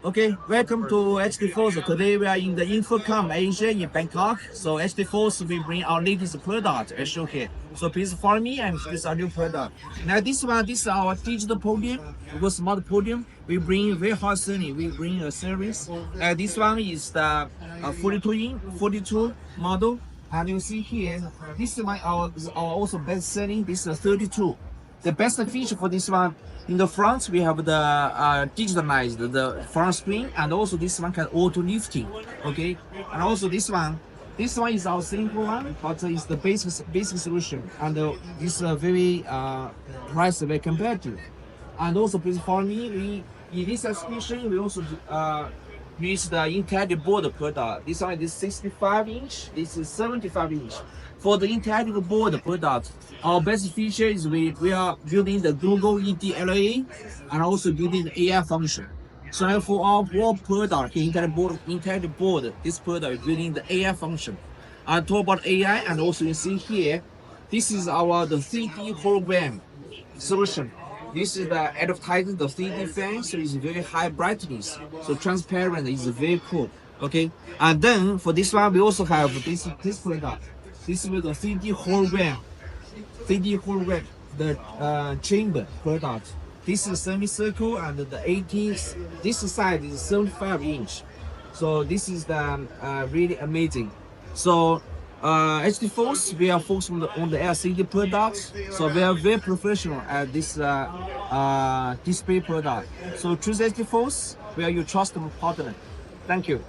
Okay, welcome to HDFocus. Today we are in the InfoComm Asia in Bangkok. So HDFocus we bring our latest product as show here. So please follow me and this is our new product. Now this is our digital podium. With smart podium, we bring very high ceiling. We bring a series. This one is the 42 model. And you see here, this is our also best selling. This is 32. The best feature for this one, in the front we have the digitalized the front screen, and also this one can auto lifting. Okay, and also this one is our simple one, but it's the basic solution, and this very price very competitive. And also please follow me. In this exhibition we also use the entire board product. This one is 65 inch. This is 75 inch. For the entire board product, our best feature is we are building the Google EDLA and also building the AI function. So for our board product, entire board, this product is building the AI function. I talk about AI, and also you see here, this is the 3D hologram solution. This is the advertising the 3D fan, so it's very high brightness, so transparent is very cool. Okay, and then for this one we also have this product. This is the 3D hologram, the chamber product. This is semicircle, and the 18th, this side is 75 inch. So this is the really amazing. So HDFocus, we are focused on the LCD products. So we are very professional at this display product. So choose HDFocus, we are your trusted partner. Thank you.